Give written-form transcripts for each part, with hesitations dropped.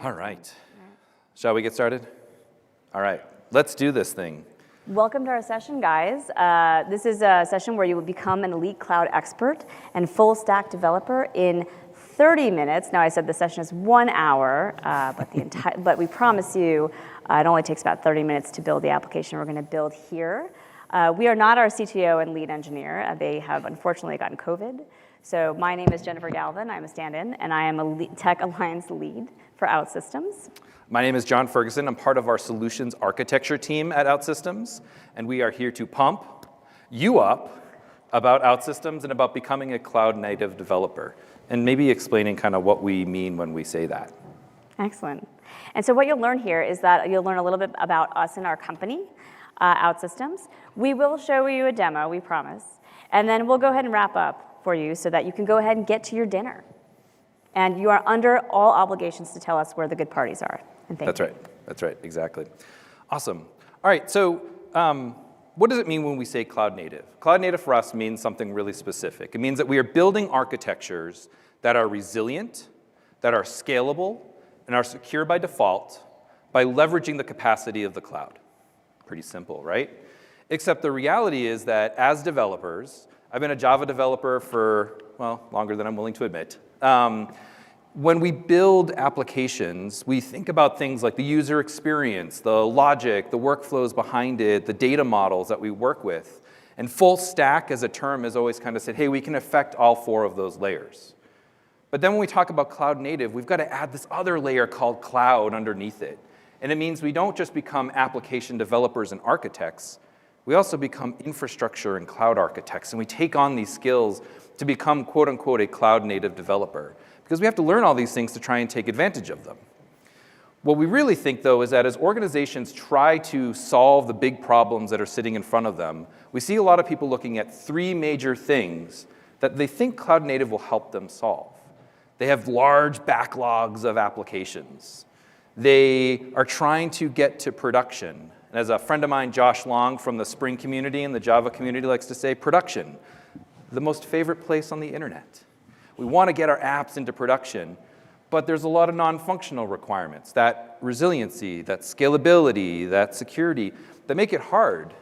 All right. Shall we get started? All right. Let's do this thing. Welcome to our session, guys. This is a session where you will become an elite cloud expert and full stack developer in 30 minutes. Now, I said the session is 1 hour, but we promise you it only takes about 30 minutes to build the application we're going to build here. We are not our CTO and lead engineer. They have unfortunately gotten COVID. So my name is Jennifer Galvin. I'm a stand-in, and I am a Tech Alliance lead for Outsystems. My name is John Ferguson. I'm part of our solutions architecture team at Outsystems, and we are here to pump you up about Outsystems and about becoming a cloud-native developer, and maybe explaining kind of what we mean when we say that. Excellent. And so what you'll learn here is that you'll learn a little bit about us and our company, Outsystems. We will show you a demo, we promise, and then we'll go ahead and wrap up for you so that you can go ahead and get to your dinner. And you are under all obligations to tell us where the good parties are. And thank you. That's right, exactly. Awesome. All right, so what does it mean when we say cloud native? Cloud native for us means something really specific. It means that we are building architectures that are resilient, that are scalable, and are secure by default by leveraging the capacity of the cloud. Pretty simple, right? Except the reality is that as developers, I've been a Java developer for, well, longer than I'm willing to admit. When we build applications, we think about things like the user experience, the logic, the workflows behind it, the data models that we work with. And full stack as a term has always kind of said, hey, we can affect all four of those layers. But then when we talk about cloud native, we've got to add this other layer called cloud underneath it. And it means we don't just become application developers and architects, we also become infrastructure and cloud architects, and we take on these skills to become, quote unquote, a cloud native developer, because we have to learn all these things to try and take advantage of them. What we really think, though, is that as organizations try to solve the big problems that are sitting in front of them, we see a lot of people looking at three major things that they think cloud native will help them solve. They have large backlogs of applications. They are trying to get to production. And as a friend of mine, Josh Long from the Spring community and the Java community likes to say, production, the most favorite place on the internet. We want to get our apps into production, but there's a lot of non-functional requirements, that resiliency, that scalability, that security, that make it hard.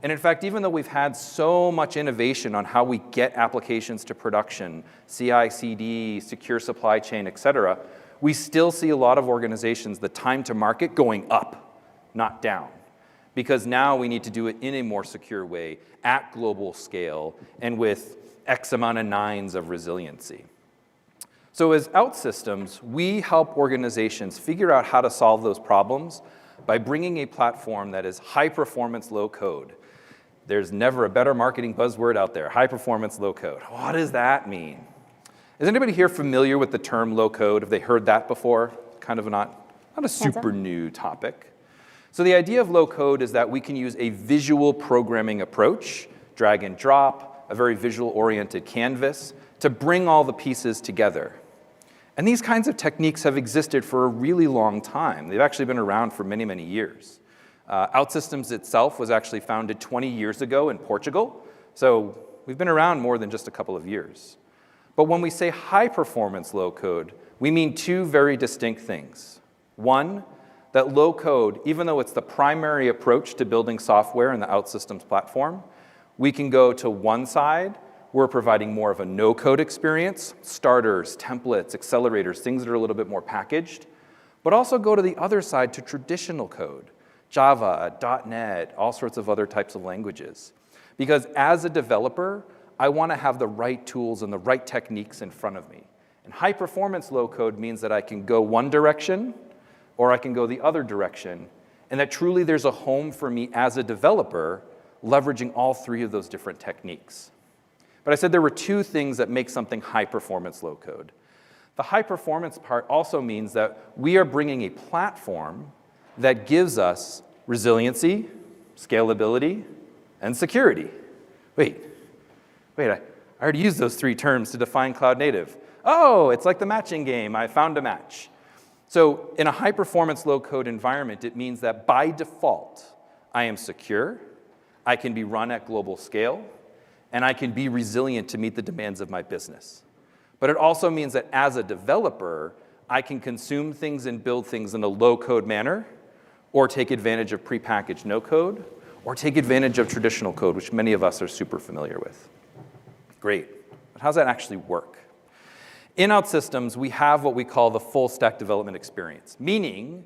And in fact, even though we've had so much innovation on how we get applications to production, CI/CD, secure supply chain, et cetera, we still see a lot of organizations, the time to market going up, not down. Because now we need to do it in a more secure way, at global scale, and with X amount of nines of resiliency. So as Outsystems, we help organizations figure out how to solve those problems by bringing a platform that is high performance, low code. There's never a better marketing buzzword out there, high performance, low code. What does that mean? Is anybody here familiar with the term low code? Have they heard that before? Kind of not a super new topic. So the idea of low code is that we can use a visual programming approach, drag and drop, a very visual-oriented canvas, to bring all the pieces together. And these kinds of techniques have existed for a really long time. They've actually been around for many, many years. Outsystems itself was actually founded 20 years ago in Portugal, so we've been around more than just a couple of years. But when we say high-performance low code, we mean two very distinct things. One, that low code, even though it's the primary approach to building software in the Outsystems platform, we can go to one side, we're providing more of a no-code experience, starters, templates, accelerators, things that are a little bit more packaged, but also go to the other side to traditional code, Java, .NET, all sorts of other types of languages. Because as a developer, I want to have the right tools and the right techniques in front of me. And high-performance low code means that I can go one direction, or I can go the other direction, and that truly there's a home for me as a developer leveraging all three of those different techniques. But I said there were two things that make something high-performance low code. The high-performance part also means that we are bringing a platform that gives us resiliency, scalability, and security. Wait, I already used those three terms to define cloud native. Oh, it's like the matching game. I found a match. So in a high-performance low-code environment, it means that by default, I am secure, I can be run at global scale, and I can be resilient to meet the demands of my business. But it also means that as a developer, I can consume things and build things in a low-code manner, or take advantage of prepackaged no-code, or take advantage of traditional code, which many of us are super familiar with. Great. But how does that actually work? In Outsystems, we have what we call the full-stack development experience, meaning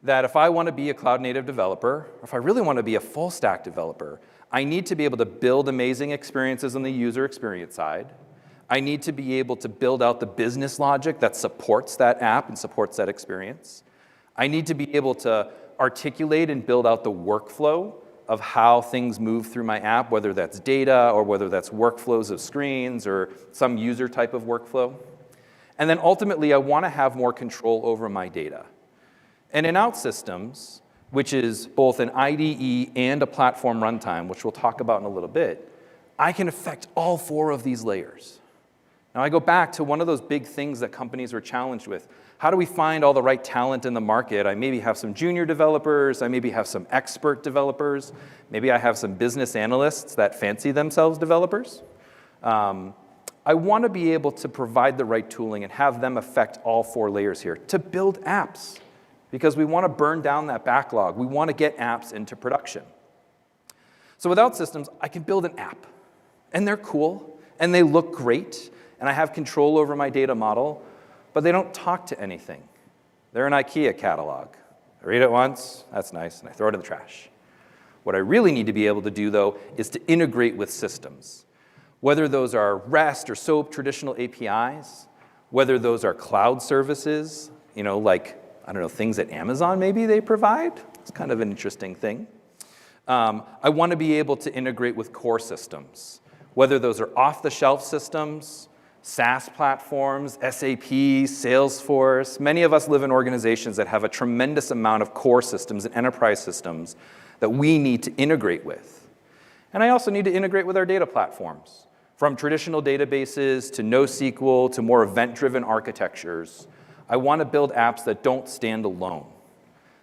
that if I want to be a cloud-native developer, or if I really want to be a full-stack developer, I need to be able to build amazing experiences on the user experience side. I need to be able to build out the business logic that supports that app and supports that experience. I need to be able to articulate and build out the workflow of how things move through my app, whether that's data or whether that's workflows of screens or some user type of workflow. And then ultimately, I want to have more control over my data. And in Outsystems, which is both an IDE and a platform runtime, which we'll talk about in a little bit, I can affect all 4 of these layers. Now, I go back to one of those big things that companies were challenged with. How do we find all the right talent in the market? I maybe have some junior developers. I maybe have some expert developers. Maybe I have some business analysts that fancy themselves developers. I want to be able to provide the right tooling and have them affect all 4 layers here to build apps, because we want to burn down that backlog. We want to get apps into production. So with Outsystems, I can build an app, and they're cool, and they look great, and I have control over my data model, but they don't talk to anything. They're an IKEA catalog. I read it once, that's nice, and I throw it in the trash. What I really need to be able to do, though, is to integrate with systems. Whether those are REST or SOAP traditional APIs, whether those are cloud services, like, I don't know, things that Amazon maybe they provide. It's kind of an interesting thing. I want to be able to integrate with core systems, whether those are off-the-shelf systems, SaaS platforms, SAP, Salesforce. Many of us live in organizations that have a tremendous amount of core systems and enterprise systems that we need to integrate with. And I also need to integrate with our data platforms, from traditional databases to NoSQL to more event-driven architectures. I want to build apps that don't stand alone,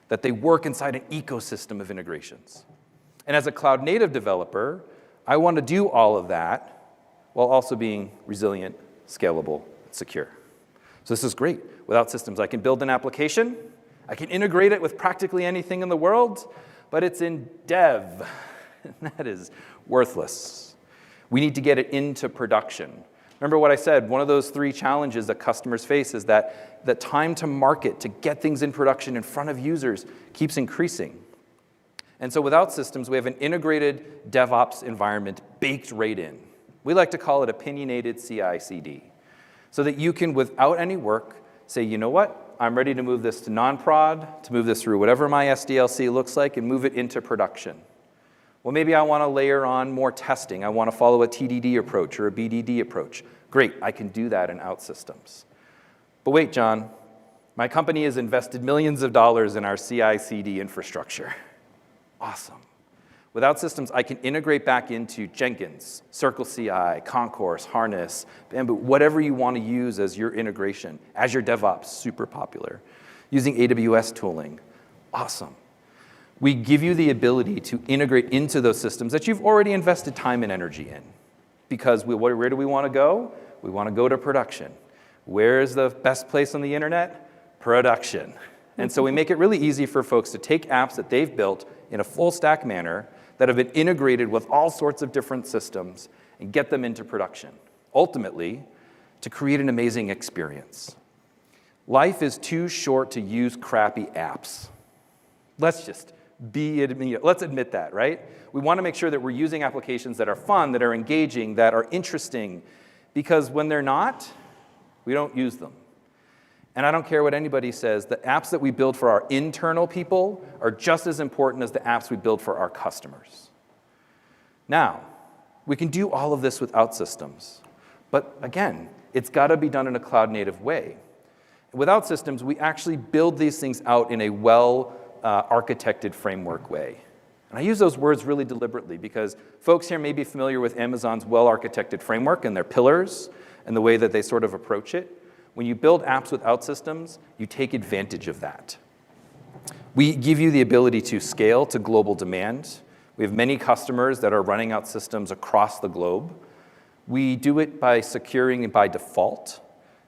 that they work inside an ecosystem of integrations. And as a cloud-native developer, I want to do all of that while also being resilient, scalable, secure. So this is great. With Outsystems, I can build an application. I can integrate it with practically anything in the world, but it's in dev. That is worthless. We need to get it into production. Remember what I said, one of those 3 challenges that customers face is that the time to market to get things in production in front of users keeps increasing. And so with Outsystems, we have an integrated DevOps environment baked right in. We like to call it opinionated CI/CD, so that you can, without any work, say, you know what? I'm ready to move this to non-prod, to move this through whatever my SDLC looks like, and move it into production. Well, maybe I want to layer on more testing. I want to follow a TDD approach or a BDD approach. Great, I can do that in Outsystems. But wait, John, my company has invested millions of dollars in our CI/CD infrastructure. Awesome. With Outsystems, I can integrate back into Jenkins, CircleCI, Concourse, Harness, Bamboo, whatever you want to use as your integration. Azure DevOps, super popular. Using AWS tooling, awesome. We give you the ability to integrate into those systems that you've already invested time and energy in. Because where do we want to go? We want to go to production. Where is the best place on the internet? Production. And so we make it really easy for folks to take apps that they've built in a full stack manner that have been integrated with all sorts of different systems and get them into production, ultimately, to create an amazing experience. Life is too short to use crappy apps. Let's admit that, right? We want to make sure that we're using applications that are fun, that are engaging, that are interesting, because when they're not, we don't use them. And I don't care what anybody says, the apps that we build for our internal people are just as important as the apps we build for our customers. Now, we can do all of this with Outsystems. But again, it's got to be done in a cloud-native way. With Outsystems, we actually build these things out in a well-architected framework way. And I use those words really deliberately because folks here may be familiar with Amazon's well-architected framework and their pillars and the way that they sort of approach it. When you build apps with Outsystems, you take advantage of that. We give you the ability to scale to global demand. We have many customers that are running Outsystems across the globe. We do it by securing it by default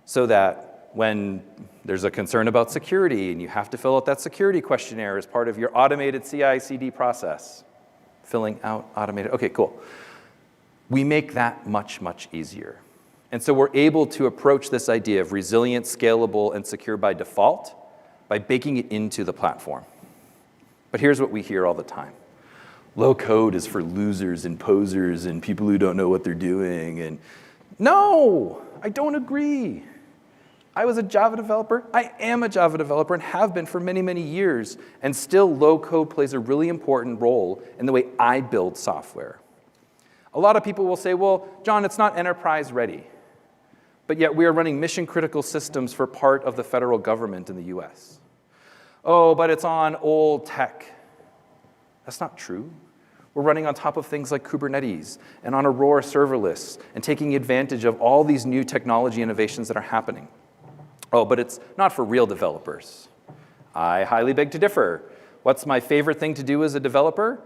so that when there's a concern about security, and you have to fill out that security questionnaire as part of your automated CI/CD process. Filling out automated, okay, cool. We make that much, much easier. And so we're able to approach this idea of resilient, scalable, and secure by default by baking it into the platform. But here's what we hear all the time. Low code is for losers and posers and people who don't know what they're doing. And no, I don't agree. I was a Java developer. I am a Java developer and have been for many, many years. And still, low code plays a really important role in the way I build software. A lot of people will say, well, John, it's not enterprise ready. But yet we are running mission-critical systems for part of the federal government in the US. Oh, but it's on old tech. That's not true. We're running on top of things like Kubernetes and on Aurora serverless and taking advantage of all these new technology innovations that are happening. Oh, but it's not for real developers. I highly beg to differ. What's my favorite thing to do as a developer?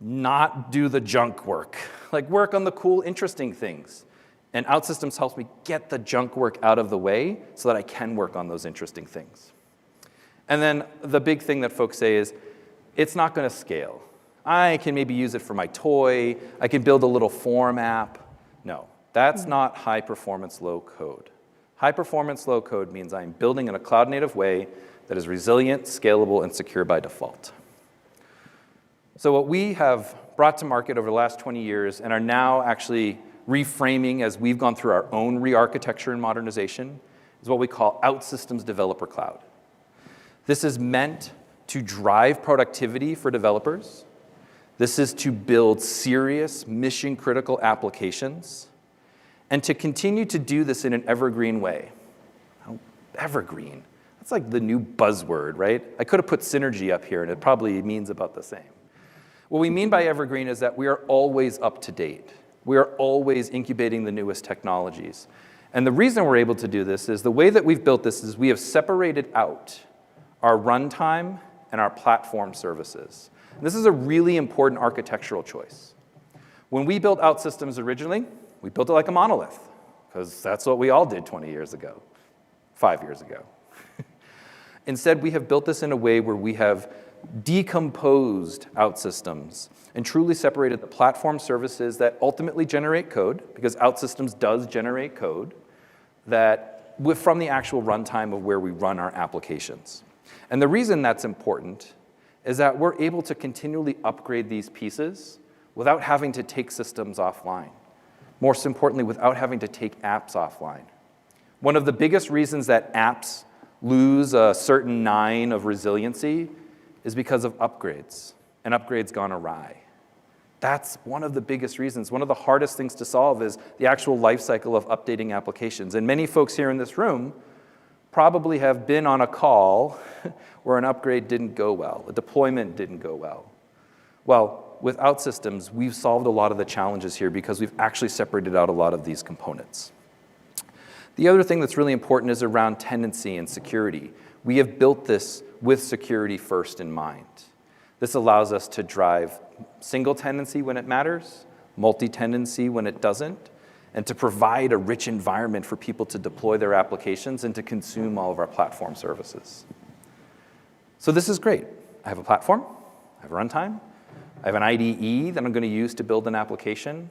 Not do the junk work. Like work on the cool, interesting things. And Outsystems helps me get the junk work out of the way so that I can work on those interesting things. And then the big thing that folks say is, it's not going to scale. I can maybe use it for my toy. I can build a little form app. No, that's not high-performance low-code. High-performance low-code means I'm building in a cloud-native way that is resilient, scalable, and secure by default. So what we have brought to market over the last 20 years and are now actually reframing as we've gone through our own re-architecture and modernization is what we call Outsystems Developer Cloud. This is meant to drive productivity for developers. This is to build serious mission-critical applications and to continue to do this in an evergreen way. Oh, evergreen. That's like the new buzzword, right? I could have put synergy up here, and it probably means about the same. What we mean by evergreen is that we are always up to date. We are always incubating the newest technologies. And the reason we're able to do this is the way that we've built this is we have separated out our runtime and our platform services. And this is a really important architectural choice. When we built Outsystems originally, we built it like a monolith, because that's what we all did 20 years ago, 5 years ago. Instead, we have built this in a way where we have decomposed Outsystems and truly separated the platform services that ultimately generate code, because Outsystems does generate code, from the actual runtime of where we run our applications. And the reason that's important is that we're able to continually upgrade these pieces without having to take systems offline. Most importantly, without having to take apps offline. One of the biggest reasons that apps lose a certain 9 of resiliency is because of upgrades, and upgrades gone awry. That's one of the biggest reasons. One of the hardest things to solve is the actual life cycle of updating applications. And many folks here in this room probably have been on a call where an upgrade didn't go well, a deployment didn't go well. Well, with Outsystems, we've solved a lot of the challenges here because we've actually separated out a lot of these components. The other thing that's really important is around tenancy and security. We have built this with security first in mind. This allows us to drive single tenancy when it matters, multi-tenancy when it doesn't, and to provide a rich environment for people to deploy their applications and to consume all of our platform services. So this is great. I have a platform, I have a runtime, I have an IDE that I'm going to use to build an application,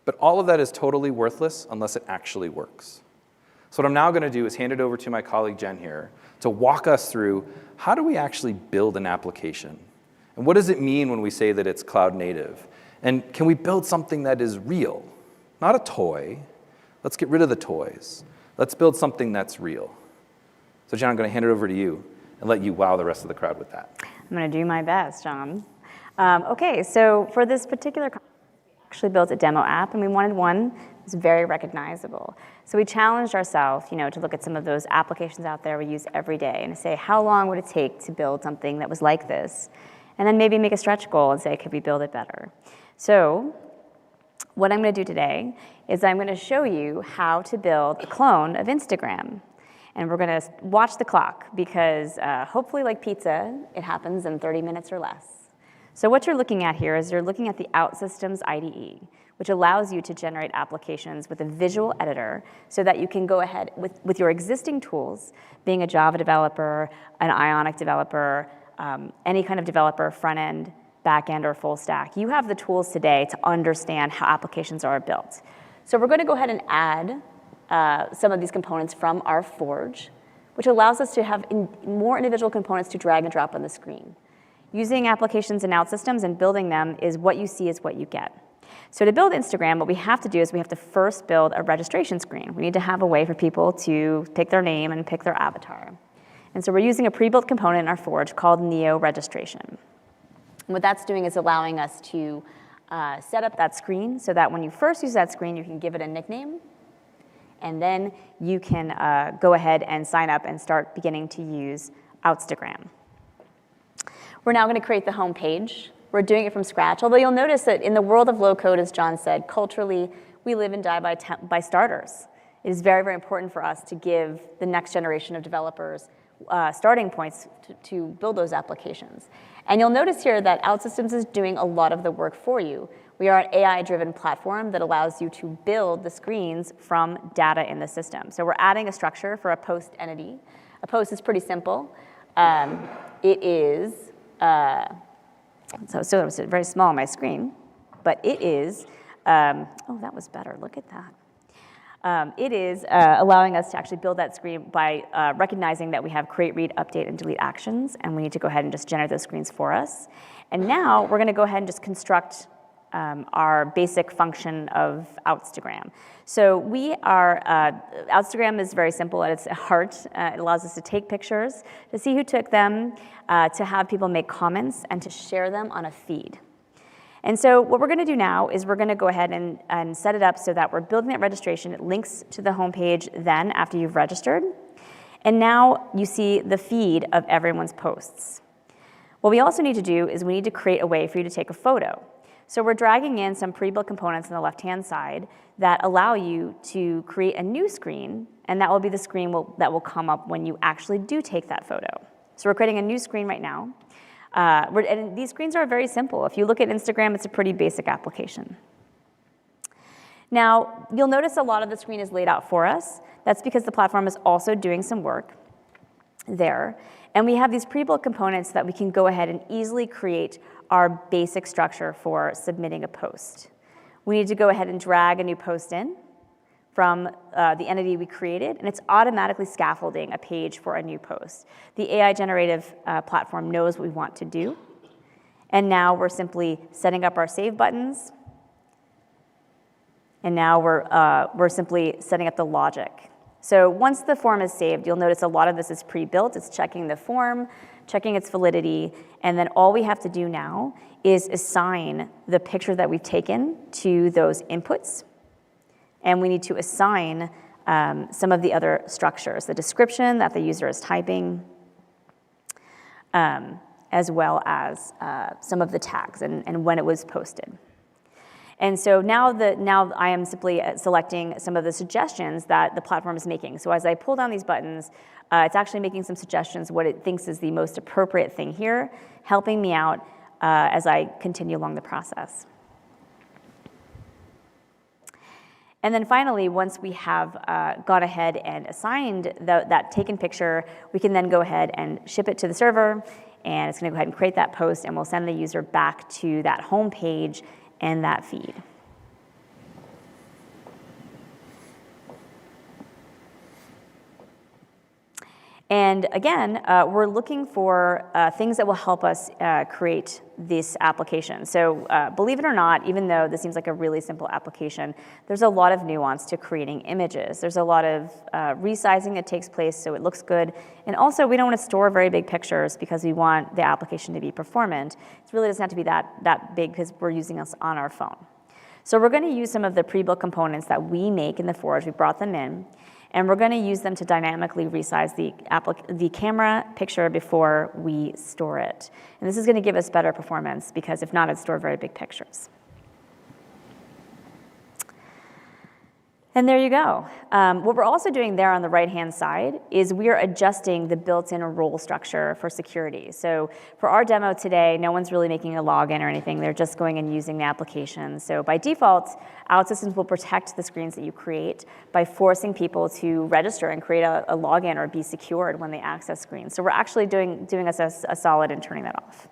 but all of that is totally worthless unless it actually works. So what I'm now going to do is hand it over to my colleague Jen here to walk us through how do we actually build an application? And what does it mean when we say that it's cloud native? And can we build something that is real? Not a toy. Let's get rid of the toys. Let's build something that's real. So Jen, I'm going to hand it over to you and let you wow the rest of the crowd with that. I'm going to do my best, John. Okay, so for this particular conference, we actually built a demo app, and we wanted one that's very recognizable. So we challenged ourselves, to look at some of those applications out there we use every day and to say, how long would it take to build something that was like this? And then maybe make a stretch goal and say, could we build it better? So what I'm going to do today is I'm going to show you how to build a clone of Instagram. And we're going to watch the clock because hopefully, like pizza, it happens in 30 minutes or less. So what you're looking at here is you're looking at the Outsystems IDE, which allows you to generate applications with a visual editor so that you can go ahead with your existing tools, being a Java developer, an Ionic developer, any kind of developer, front end, back end, or full stack. You have the tools today to understand how applications are built. So we're going to go ahead and add some of these components from our Forge, which allows us to have more individual components to drag and drop on the screen. Using applications in Outsystems and building them is what you see is what you get. So to build Instagram, what we have to do is we have to first build a registration screen. We need to have a way for people to pick their name and pick their avatar. And so we're using a pre-built component in our Forge called Neo Registration. And what that's doing is allowing us to set up that screen so that when you first use that screen, you can give it a nickname, and then you can go ahead and sign up and start beginning to use Outstagram. We're now going to create the home page. We're doing it from scratch, although you'll notice that in the world of low code, as John said, culturally, we live and die by starters. It is very, very important for us to give the next generation of developers starting points to build those applications. And you'll notice here that Outsystems is doing a lot of the work for you. We are an AI-driven platform that allows you to build the screens from data in the system. So we're adding a structure for a post entity. A post is pretty simple. It is, so it was very small on my screen, but it is, oh, that was better, look at that. It is allowing us to actually build that screen by recognizing that we have create, read, update, and delete actions, and we need to go ahead and just generate those screens for us. And now we're gonna go ahead and just construct our basic function of Outstagram. So we are, Outstagram is very simple at its heart. It allows us to take pictures, to see who took them, to have people make comments, and to share them on a feed. And so what we're going to do now is we're going to go ahead and set it up so that we're building that registration. It links to the homepage then after you've registered. And now you see the feed of everyone's posts. What we also need to do is we need to create a way for you to take a photo. So we're dragging in some pre-built components on the left-hand side that allow you to create a new screen, and that will be the screen that will come up when you actually do take that photo. So we're creating a new screen right now. And these screens are very simple. If you look at Instagram, it's a pretty basic application. Now, you'll notice a lot of the screen is laid out for us. That's because the platform is also doing some work there. And we have these pre-built components that we can go ahead and easily create our basic structure for submitting a post. We need to go ahead and drag a new post in from the entity we created, and it's automatically scaffolding a page for a new post. The AI generative platform knows what we want to do. And now we're simply setting up our save buttons. And now we're simply setting up the logic. So once the form is saved, you'll notice a lot of this is pre-built. It's checking the form, checking its validity, and then all we have to do now is assign the picture that we've taken to those inputs. And we need to assign some of the other structures, the description that the user is typing, as well as some of the tags and when it was posted. And so now I am simply selecting some of the suggestions that the platform is making. So as I pull down these buttons, it's actually making some suggestions what it thinks is the most appropriate thing here, helping me out as I continue along the process. And then finally, once we have gone ahead and assigned that taken picture, we can then go ahead and ship it to the server, and it's going to go ahead and create that post, and we'll send the user back to that home page and that feed. And again, we're looking for things that will help us create this application. So believe it or not, even though this seems like a really simple application, there's a lot of nuance to creating images. There's a lot of resizing that takes place so it looks good. And also, we don't want to store very big pictures because we want the application to be performant. It really doesn't have to be that big because we're using this on our phone. So we're going to use some of the pre-built components that we make in the Forge. We brought them in. And we're going to use them to dynamically resize the camera picture before we store it. And this is going to give us better performance because if not, it'd store very big pictures. And there you go. What we're also doing there on the right-hand side is we are adjusting the built-in role structure for security. So for our demo today, no one's really making a login or anything. They're just going and using the application. So by default, Outsystems will protect the screens that you create by forcing people to register and create a login or be secured when they access screens. So we're actually doing us a solid in turning that off.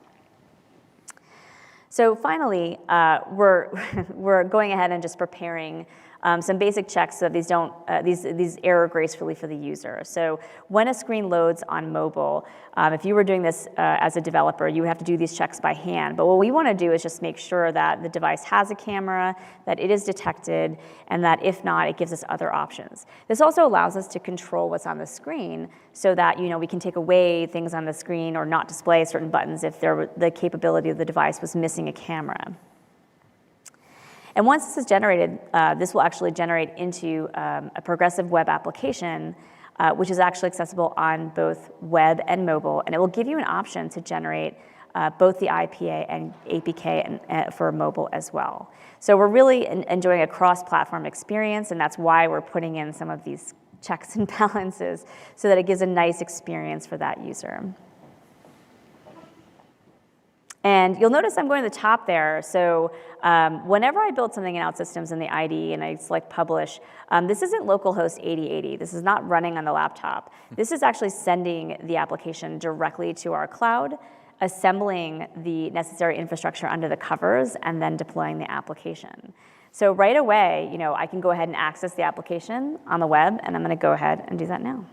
So finally, we're going ahead and just preparing some basic checks so that these error gracefully for the user. So when a screen loads on mobile, if you were doing this as a developer, you would have to do these checks by hand. But what we want to do is just make sure that the device has a camera, that it is detected, and that if not, it gives us other options. This also allows us to control what's on the screen so that we can take away things on the screen or not display certain buttons if the capability of the device was missing a camera. And once this is generated, this will actually generate into a progressive web application, which is actually accessible on both web and mobile. And it will give you an option to generate both the IPA and APK for mobile as well. So we're really enjoying a cross-platform experience, and that's why we're putting in some of these checks and balances so that it gives a nice experience for that user. And you'll notice I'm going to the top there. So whenever I build something in Outsystems in the IDE and I select publish, this isn't localhost 8080. This is not running on the laptop. This is actually sending the application directly to our cloud, assembling the necessary infrastructure under the covers, and then deploying the application. So right away, I can go ahead and access the application on the web, and I'm going to go ahead and do that now.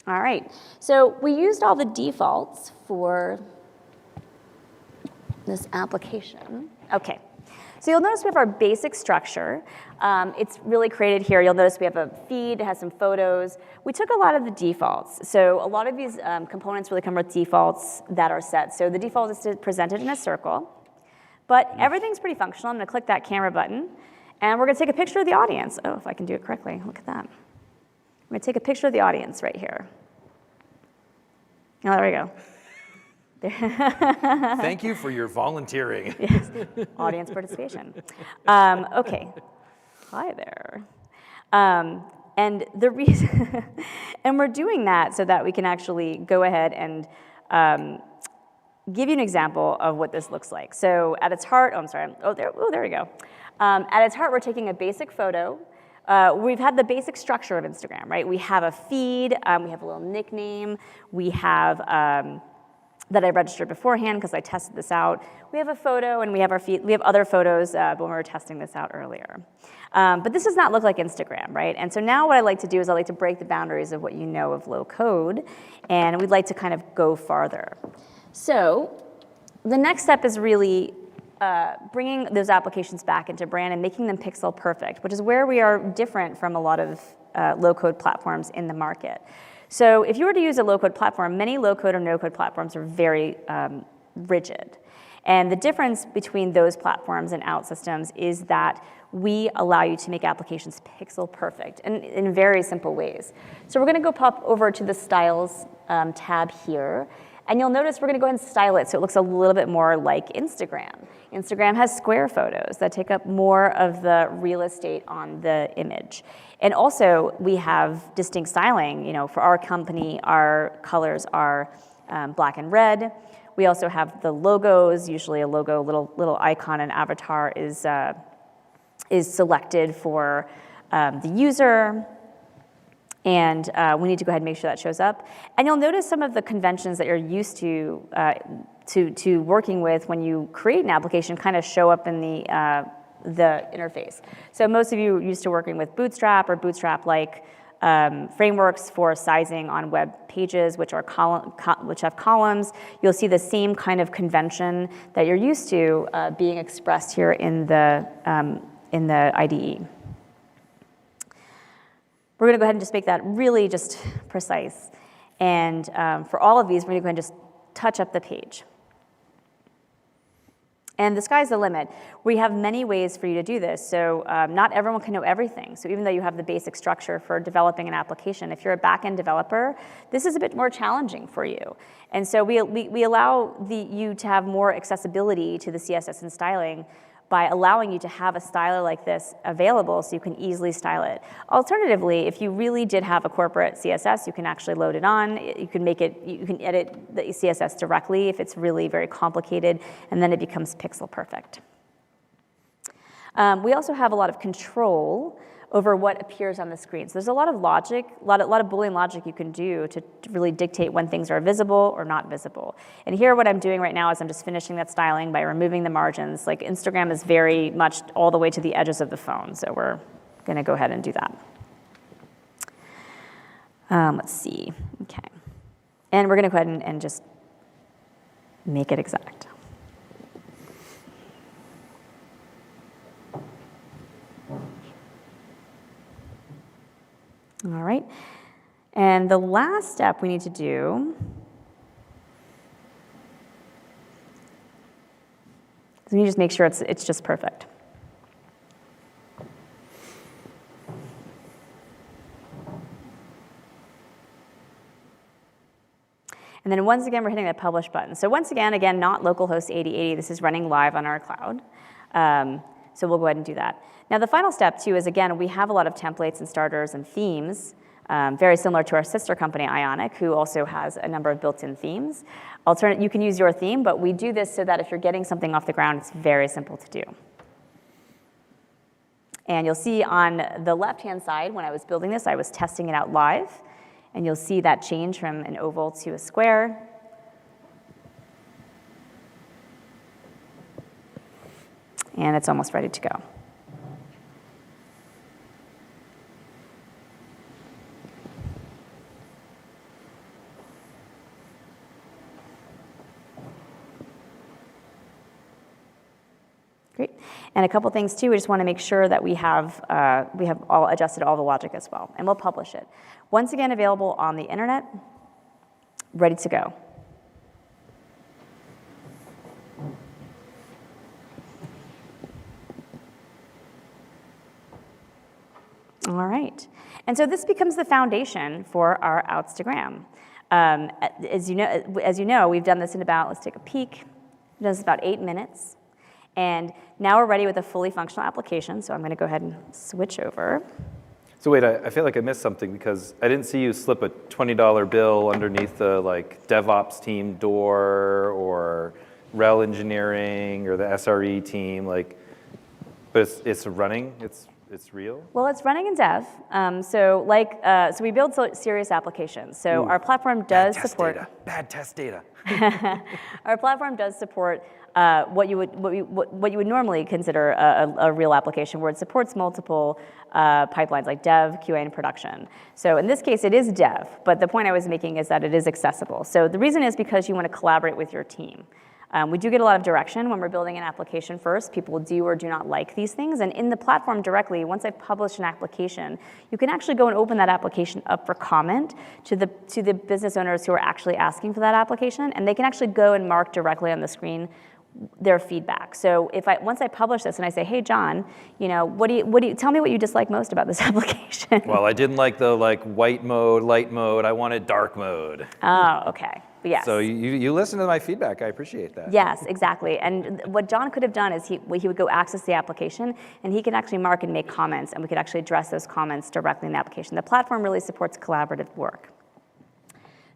All right, so we used all the defaults for this application. Okay, so you'll notice we have our basic structure. It's really created here. You'll notice we have a feed, it has some photos. We took a lot of the defaults. So a lot of these components really come with defaults that are set. So the default is to present it in a circle, but everything's pretty functional. I'm gonna click that camera button, and we're gonna take a picture of the audience. Oh, if I can do it correctly, look at that. I'm gonna take a picture of the audience right here. Oh, there we go. Thank you for your volunteering. Yes, audience participation. Okay, hi there. And the reason, and we're doing that so that we can actually go ahead and give you an example of what this looks like. So at its heart, there we go. At its heart, we're taking a basic photo. We've had the basic structure of Instagram, right? We have a feed, we have a little nickname, we have that I registered beforehand because I tested this out. We have a photo and we have our feed. We have other photos when we were testing this out earlier. But this does not look like Instagram, right? And so now what I like to do is I like to break the boundaries of what you know of low code, and we'd like to kind of go farther. So the next step is really bringing those applications back into brand and making them pixel perfect, which is where we are different from a lot of low-code platforms in the market. So if you were to use a low-code platform, many low-code or no-code platforms are very rigid. And the difference between those platforms and Outsystems is that we allow you to make applications pixel perfect in very simple ways. So we're going to go pop over to the Styles tab here. And you'll notice we're going to go ahead and style it so it looks a little bit more like Instagram. Instagram has square photos that take up more of the real estate on the image. And also, we have distinct styling. For our company, our colors are black and red. We also have the logos. Usually a logo, little icon and avatar is selected for the user. And we need to go ahead and make sure that shows up. And you'll notice some of the conventions that you're used to working with when you create an application kind of show up in the interface. So most of you are used to working with Bootstrap or Bootstrap-like frameworks for sizing on web pages, which have columns. You'll see the same kind of convention that you're used to being expressed here in the IDE. We're going to go ahead and just make that really just precise. And for all of these, we're going to go ahead and just touch up the page. And the sky's the limit. We have many ways for you to do this. So not everyone can know everything. So even though you have the basic structure for developing an application, if you're a back-end developer, this is a bit more challenging for you. And so we allow you to have more accessibility to the CSS and styling by allowing you to have a styler like this available so you can easily style it. Alternatively, if you really did have a corporate CSS, you can actually load it on. You can edit the CSS directly if it's really very complicated, and then it becomes pixel perfect. We also have a lot of control over what appears on the screen. So there's a lot of logic, a lot of Boolean logic you can do to really dictate when things are visible or not visible. And here what I'm doing right now is I'm just finishing that styling by removing the margins. Like Instagram is very much all the way to the edges of the phone, so we're gonna go ahead and do that. Let's see, okay. And we're gonna go ahead and just make it exact. All right, and the last step we need to do is we need to just make sure it's just perfect. And then once again, we're hitting that publish button. So once again, not localhost 8080, this is running live on our cloud. So we'll go ahead and do that. Now the final step too is, again, we have a lot of templates and starters and themes, very similar to our sister company, Ionic, who also has a number of built-in themes. You can use your theme, but we do this so that if you're getting something off the ground, it's very simple to do. And you'll see on the left-hand side, when I was building this, I was testing it out live. And you'll see that change from an oval to a square. And it's almost ready to go. Great. And a couple things too, we just want to make sure that we have all adjusted all the logic as well, and we'll publish it. Once again, available on the internet, ready to go. All right, and so this becomes the foundation for our Outstagram. As you know, we've done this in about, let's take a peek, we've done this in about 8 minutes. And now we're ready with a fully functional application, so I'm going to go ahead and switch over. So wait, I feel like I missed something because I didn't see you slip a $20 bill underneath the DevOps team door or RHEL engineering or the SRE team, but it's running, it's real? Well, it's running in dev. So we build serious applications. So our platform does support bad test data. Our platform does support what you would normally consider a real application, where it supports multiple pipelines like dev, QA, and production. So in this case, it is dev, but the point I was making is that it is accessible. So the reason is because you want to collaborate with your team. We do get a lot of direction when we're building an application first. People do or do not like these things. And in the platform directly, once I've published an application, you can actually go and open that application up for comment to the business owners who are actually asking for that application. And they can actually go and mark directly on the screen their feedback. So once I publish this and I say, hey, John, tell me what you dislike most about this application. Well, I didn't like the white mode, light mode. I wanted dark mode. Oh, okay. Yes. So you listen to my feedback. I appreciate that. Yes, exactly. And what John could have done is he would go access the application, and he can actually mark and make comments, and we could actually address those comments directly in the application. The platform really supports collaborative work.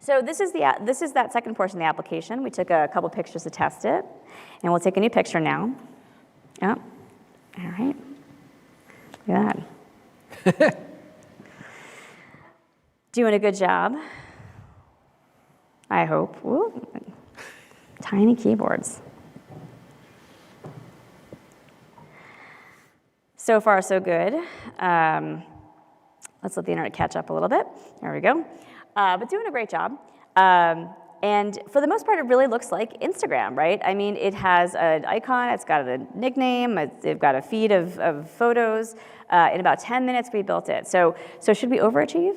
So this is that second portion of the application. We took a couple pictures to test it, and we'll take a new picture now. Oh, all right. Look at that. Doing a good job, I hope. Ooh, tiny keyboards. So far, so good. Let's let the internet catch up a little bit. There we go. But doing a great job. And for the most part, it really looks like Instagram, right? I mean, it has an icon, it's got a nickname, they've got a feed of photos. In about 10 minutes, we built it. So should we overachieve?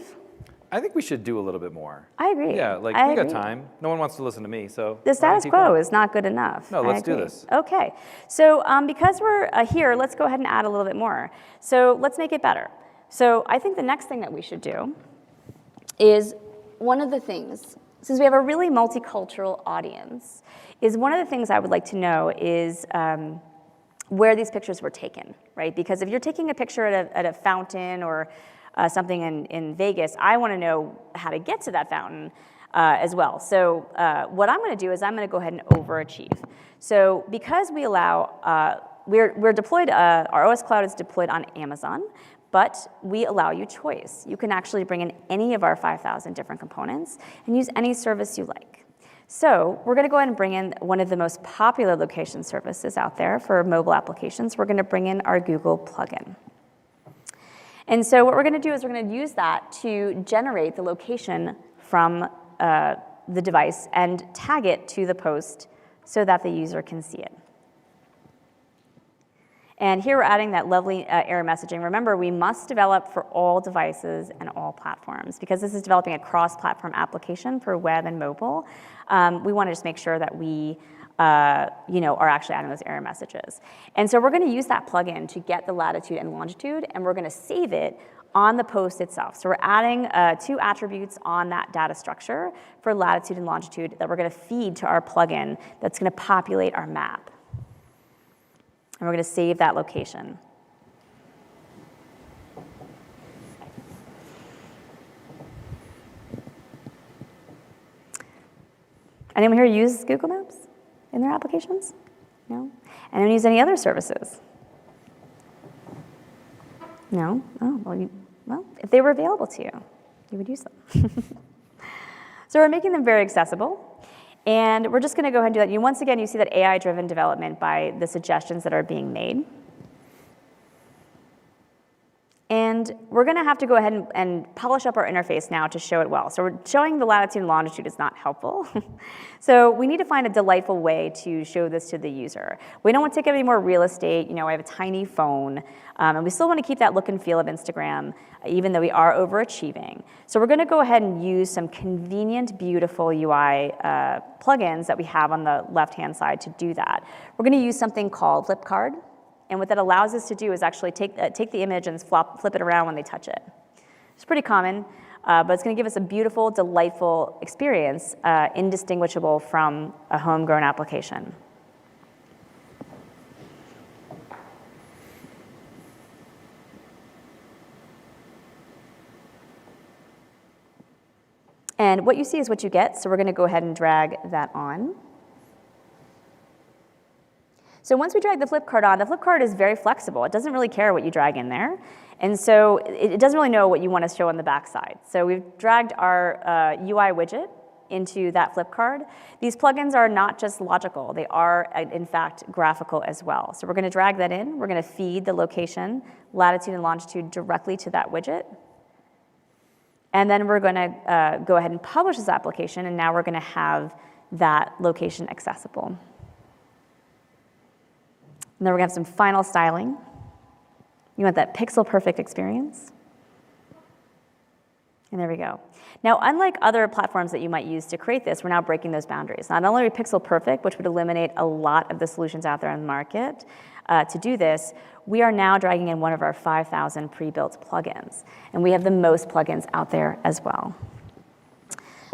I think we should do a little bit more. I agree. Yeah, like I we got agree. time. No one wants to listen to me, so. The why don't status you keep quo going? is not good enough. No, I let's do agree. this. Okay, so because we're here, let's go ahead and add a little bit more. So let's make it better. So I think the next thing that we should do is one of the things, since we have a really multicultural audience, is one of the things I would like to know is where these pictures were taken, right? Because if you're taking a picture at a fountain or something in Vegas, I want to know how to get to that fountain as well. So what I'm going to do is I'm going to go ahead and overachieve. So because we allow, we're deployed, our OS Cloud is deployed on Amazon, but we allow you choice. You can actually bring in any of our 5,000 different components and use any service you like. So we're going to go ahead and bring in one of the most popular location services out there for mobile applications. We're going to bring in our Google plugin. And so what we're going to do is we're going to use that to generate the location from the device and tag it to the post so that the user can see it. And here we're adding that lovely error messaging. Remember, we must develop for all devices and all platforms. Because this is developing a cross-platform application for web and mobile, we want to just make sure that we are actually adding those error messages. And so we're going to use that plugin to get the latitude and longitude, and we're going to save it on the post itself. So we're adding 2 attributes on that data structure for latitude and longitude that we're going to feed to our plugin that's going to populate our map. And we're going to save that location. Anyone here use Google Maps in their applications? No? Anyone use any other services? No? Oh, well, if they were available to you, you would use them. So we're making them very accessible. And we're just going to go ahead and do that. Once again, you see that AI-driven development by the suggestions that are being made. And we're going to have to go ahead and polish up our interface now to show it well. So we're showing the latitude and longitude is not helpful. So we need to find a delightful way to show this to the user. We don't want to take up any more real estate. I have a tiny phone. And we still want to keep that look and feel of Instagram, even though we are overachieving. So we're going to go ahead and use some convenient, beautiful UI plugins that we have on the left-hand side to do that. We're going to use something called Flipcard. And what that allows us to do is actually take the image and flip it around when they touch it. It's pretty common, but it's going to give us a beautiful, delightful experience, indistinguishable from a homegrown application. And what you see is what you get, so we're going to go ahead and drag that on. So once we drag the flip card on, the flip card is very flexible. It doesn't really care what you drag in there. And so it doesn't really know what you want to show on the back side. So we've dragged our UI widget into that flip card. These plugins are not just logical. They are, in fact, graphical as well. So we're going to drag that in. We're going to feed the location, latitude and longitude directly to that widget. And then we're going to go ahead and publish this application, and now we're going to have that location accessible. And then we're going to have some final styling. You want that pixel-perfect experience. And there we go. Now, unlike other platforms that you might use to create this, we're now breaking those boundaries. Not only are we pixel-perfect, which would eliminate a lot of the solutions out there on the market to do this, we are now dragging in one of our 5,000 pre-built plugins. And we have the most plugins out there as well.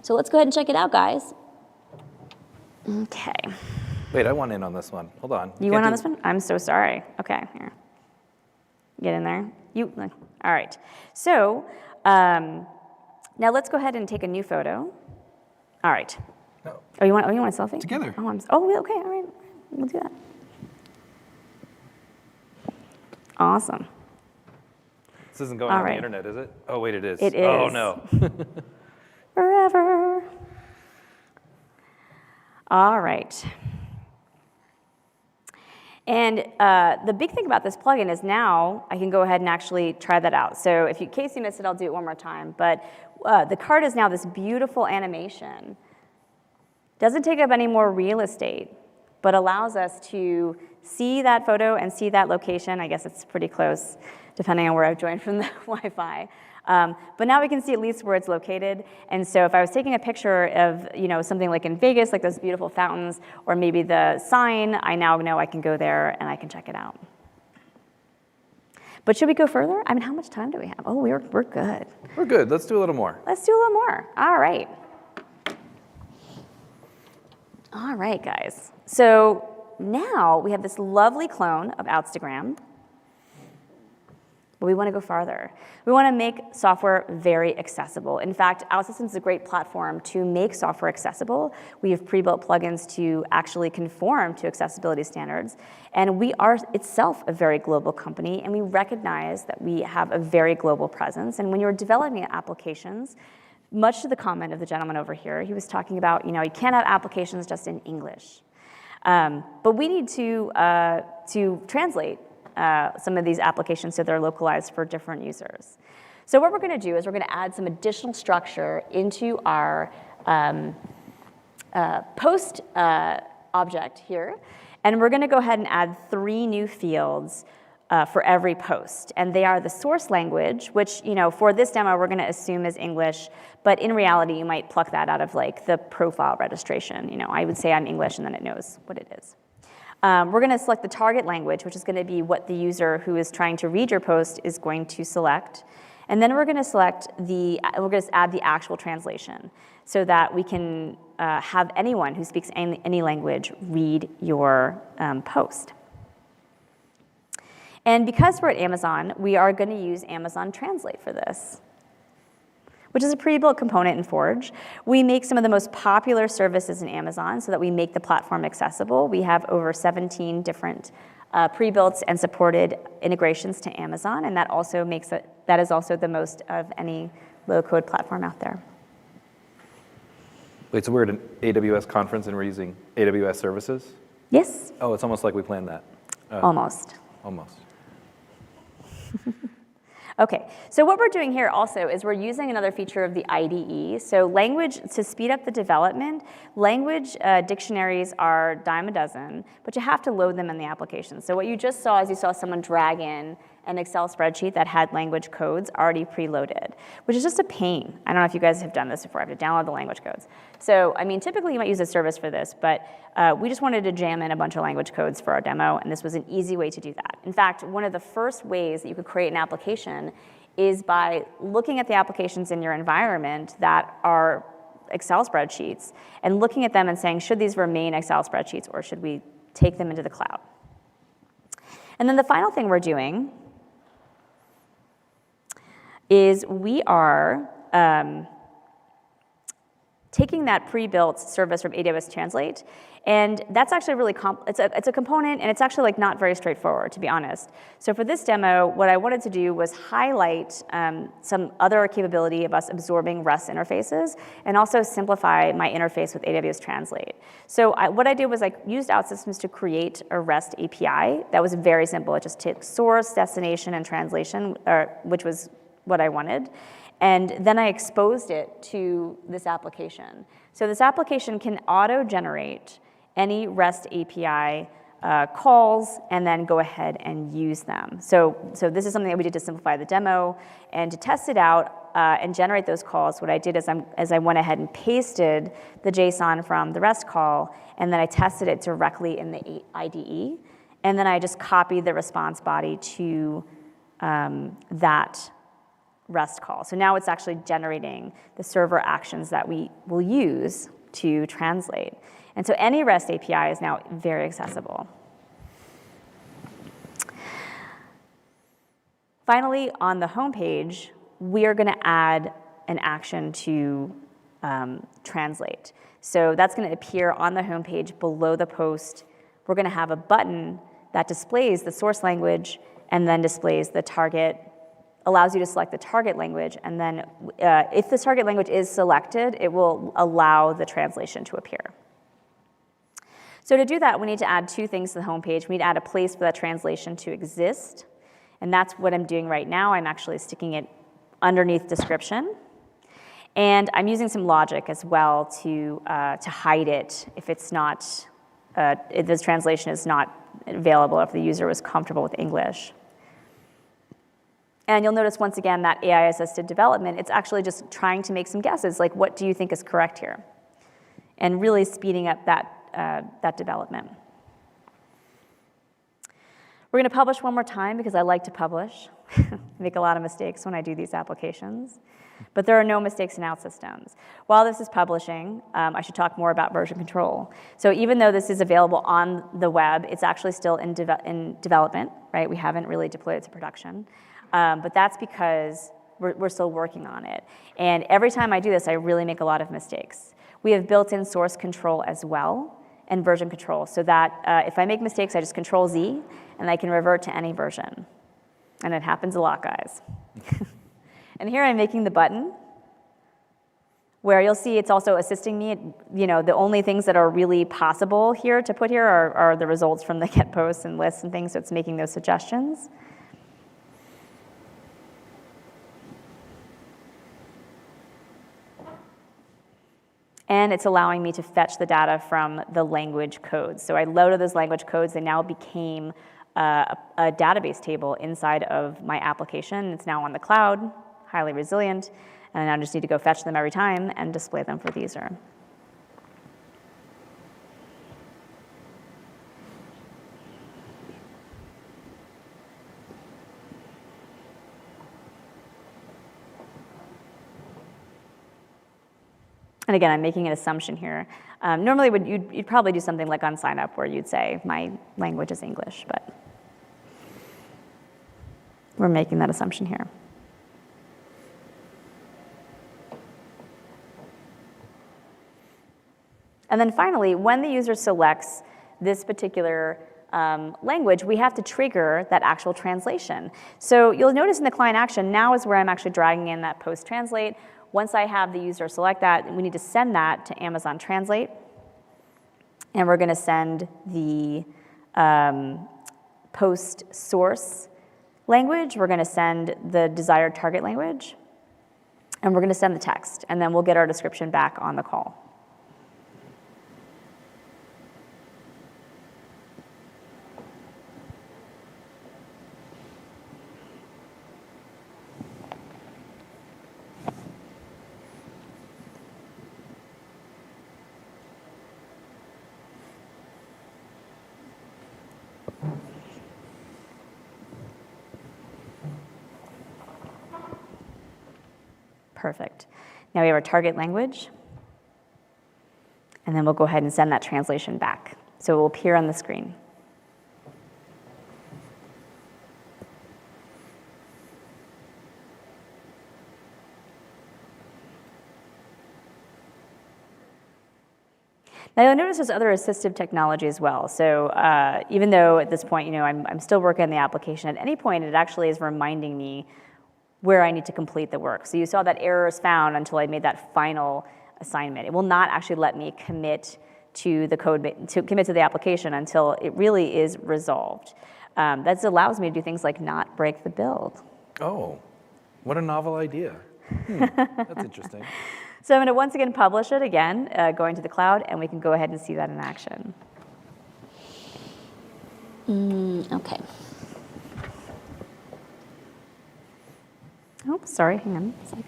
So let's go ahead and check it out, guys. Okay. Wait, I want in on this one. Hold on. You went on this one? I'm so sorry. Okay, here. Get in there. All right. So now let's go ahead and take a new photo. All right. No. Oh, you want a selfie? Together. Okay, all right. We'll do that. Awesome. This isn't going All on right. the internet, is it? Oh, wait, it is. It is. Oh, no. Forever. All right. And the big thing about this plugin is now I can go ahead and actually try that out. So in case you missed it, I'll do it one more time. But the card is now this beautiful animation. Doesn't take up any more real estate, but allows us to see that photo and see that location. I guess it's pretty close. depending on where I've joined from the Wi-Fi. But now we can see at least where it's located. And so if I was taking a picture of something like in Vegas, like those beautiful fountains, or maybe the sign, I now know I can go there and I can check it out. But should we go further? I mean, how much time do we have? Oh, we're good. We're good. Let's do a little more. Let's do a little more. All right. All right, guys. So now we have this lovely clone of Outstagram. But we want to go farther. We want to make software very accessible. In fact, Outsystems is a great platform to make software accessible. We have pre-built plugins to actually conform to accessibility standards. And we are itself a very global company, and we recognize that we have a very global presence. And when you're developing applications, much to the comment of the gentleman over here, he was talking about, you can't have applications just in English. But we need to translate some of these applications so they're localized for different users. So what we're going to do is we're going to add some additional structure into our post object here. And we're going to go ahead and add 3 new fields for every post. And they are the source language, which for this demo we're going to assume is English. But in reality, you might pluck that out of like the profile registration. I would say I'm English, and then it knows what it is. We're going to select the target language, which is going to be what the user who is trying to read your post is going to select. And then we're going to select we're going to add the actual translation so that we can have anyone who speaks any language read your post. And because we're at Amazon, we are going to use Amazon Translate for this, which is a pre-built component in Forge. We make some of the most popular services in Amazon so that we make the platform accessible. We have over 17 different pre-built and supported integrations to Amazon, and that is also the most of any low-code platform out there. Wait, so we're at an AWS conference and we're using AWS services? Yes. Oh, it's almost like we planned that. Almost. Almost. Okay, so what we're doing here also is we're using another feature of the IDE. So language, to speed up the development, language dictionaries are a dime a dozen, but you have to load them in the application. So what you just saw is you saw someone drag in an Excel spreadsheet that had language codes already preloaded, which is just a pain. I don't know if you guys have done this before. I have to download the language codes. So, I mean, typically you might use a service for this, but we just wanted to jam in a bunch of language codes for our demo, and this was an easy way to do that. In fact, one of the first ways that you could create an application is by looking at the applications in your environment that are Excel spreadsheets and looking at them and saying, should these remain Excel spreadsheets or should we take them into the cloud? And then the final thing we're doing is we are taking that pre-built service from AWS Translate, and that's actually really it's a component, and it's actually like not very straightforward, to be honest. So for this demo, what I wanted to do was highlight some other capability of us absorbing REST interfaces, and also simplify my interface with AWS Translate. So what I did was I used Outsystems to create a REST API that was very simple. It just took source, destination, and translation, which was what I wanted. And then I exposed it to this application. So this application can auto-generate any REST API calls and then go ahead and use them. So this is something that we did to simplify the demo. And to test it out and generate those calls, what I did is I went ahead and pasted the JSON from the REST call, and then I tested it directly in the IDE. And then I just copied the response body to that REST call. So now it's actually generating the server actions that we will use to translate. And so any REST API is now very accessible. Finally, on the home page, we are going to add an action to translate. So that's going to appear on the home page below the post. We're going to have a button that displays the source language and then displays the target, allows you to select the target language, and then if the target language is selected, it will allow the translation to appear. So to do that, we need to add 2 things to the home page. We need to add a place for that translation to exist, and that's what I'm doing right now. I'm actually sticking it underneath description, and I'm using some logic as well to hide it if it's not, if this translation is not available, if the user was comfortable with English. And you'll notice once again that AI-assisted development, it's actually just trying to make some guesses, like what do you think is correct here? And really speeding up that development. We're going to publish one more time because I like to publish. I make a lot of mistakes when I do these applications. But there are no mistakes in Outsystems. While this is publishing, I should talk more about version control. So even though this is available on the web, it's actually still in development, right? We haven't really deployed it to production. But that's because we're still working on it. And every time I do this, I really make a lot of mistakes. We have built-in source control as well and version control so that if I make mistakes, I just Control Z and I can revert to any version. And it happens a lot, guys. And here I'm making the button where you'll see it's also assisting me. You know, the only things that are really possible here to put here are the results from the get posts and lists and things, so it's making those suggestions. And it's allowing me to fetch the data from the language codes. So I loaded those language codes. They now became a database table inside of my application. It's now on the cloud, highly resilient. And I now just need to go fetch them every time and display them for the user. And again, I'm making an assumption here. Normally, you'd probably do something like on sign up where you'd say, my language is English, but we're making that assumption here. And then finally, when the user selects this particular language, we have to trigger that actual translation. So you'll notice in the client action, now is where I'm actually dragging in that post translate. Once I have the user select that, we need to send that to Amazon Translate. And we're going to send the post source language. We're going to send the desired target language. And we're going to send the text. And then we'll get our description back on the call. Perfect. Now we have our target language. And then we'll go ahead and send that translation back. So it will appear on the screen. Now you'll notice there's other assistive technology as well. So even though at this point, I'm still working on the application, at any point it actually is reminding me where I need to complete the work. So you saw that error is found until I made that final assignment. It will not actually let me commit to the code, to commit to the application until it really is resolved. That allows me to do things like not break the build. Oh, what a novel idea. That's interesting. So I'm going to once again publish it again, going to the cloud, and we can go ahead and see that in action. Okay. Oh, sorry, hang on a second.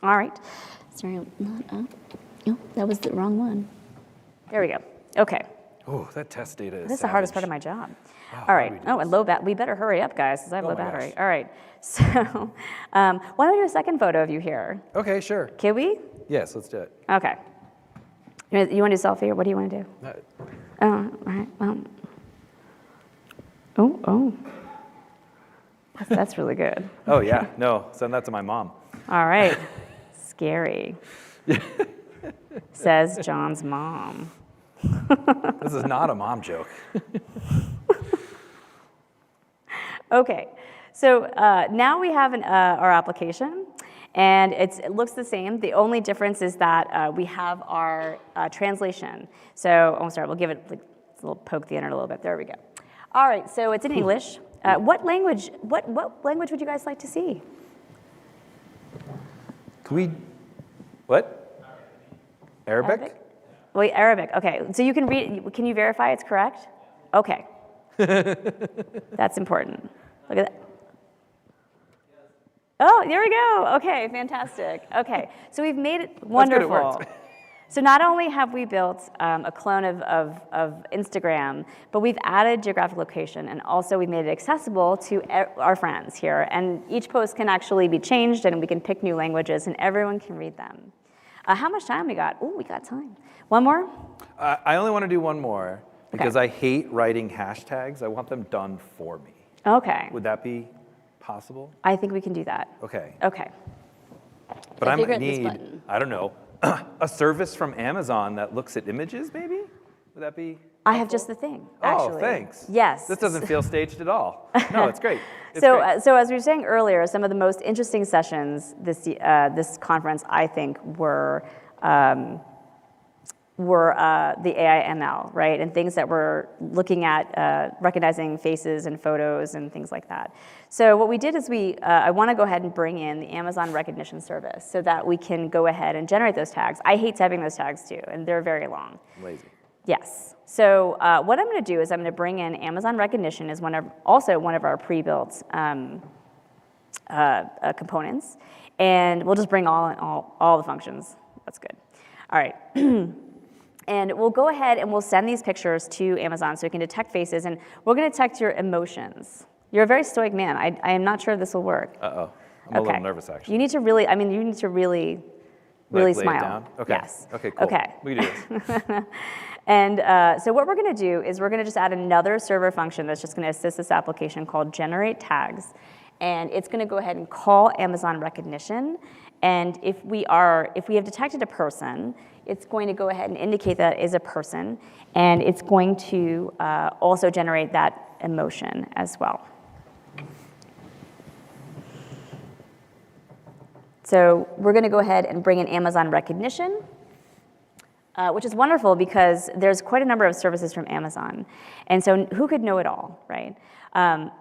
All right. Sorry, not up. Oh, that was the wrong one. There we go. Okay. Oh, that test data is This is the hardest part of my job. Wow, all right. Oh, and low battery. We better hurry up, guys, because I have low battery. Gosh. All right. So why don't we do a second photo of you here? Okay, sure. Can we? Yes, let's do it. Okay. You want to do a selfie, or what do you want to do? All right. Oh. That's really good. Oh, yeah. No, send that to my mom. All right. Scary. Says John's mom. This is not a mom joke. Okay. So now we have our application. And it looks the same. The only difference is that we have our translation. So, sorry, we'll give it a little poke the internet a little bit. There we go. All right, so it's in English. What language would you guys like to see? Can we, what? Arabic? Wait, Arabic. Okay, so you can read. Can you verify it's correct? Okay. That's important. Look at that. Oh, there we go. Okay, fantastic. Okay, so we've made it wonderful. That's good, it worked. So not only have we built a clone of Instagram, but we've added geographic location, and also we've made it accessible to our friends here. And each post can actually be changed, and we can pick new languages, and everyone can read them. How much time we got? Oh, we got time. One more? I only want to do one more because I hate writing hashtags. I want them done for me. Okay. Would that be possible? I think we can do that. Okay. Okay. But I figure might out this need, button. I don't know, a service from Amazon that looks at images, maybe? Would that be? I have just the thing, actually. Oh, thanks. Yes. This doesn't feel staged at all. No, it's great. It's So, great. so as we were saying earlier, some of the most interesting sessions this conference, I think, were the AI ML, right? And things that we're looking at, recognizing faces and photos and things like that. So what we did is I want to go ahead and bring in the Amazon recognition service so that we can go ahead and generate those tags. I hate typing those tags too, and they're very long. Lazy. Yes. So what I'm going to do is I'm going to bring in Amazon recognition as also one of our pre-built components, and we'll just bring all the functions. That's good. All right. And we'll go ahead and we'll send these pictures to Amazon so it can detect faces, and we're going to detect your emotions. You're a very stoic man. I am not sure if this will work. Uh-oh. I'm a little nervous, actually. You need to really, really Lay it smile. down? Okay. Yes. Okay, cool. Okay. We can do this. And so what we're going to do is we're going to just add another server function that's just going to assist this application called generate tags. And it's going to go ahead and call Amazon recognition. And if we have detected a person, it's going to go ahead and indicate that is a person. And it's going to also generate that emotion as well. So we're going to go ahead and bring in Amazon recognition, which is wonderful because there's quite a number of services from Amazon. And so who could know it all, right?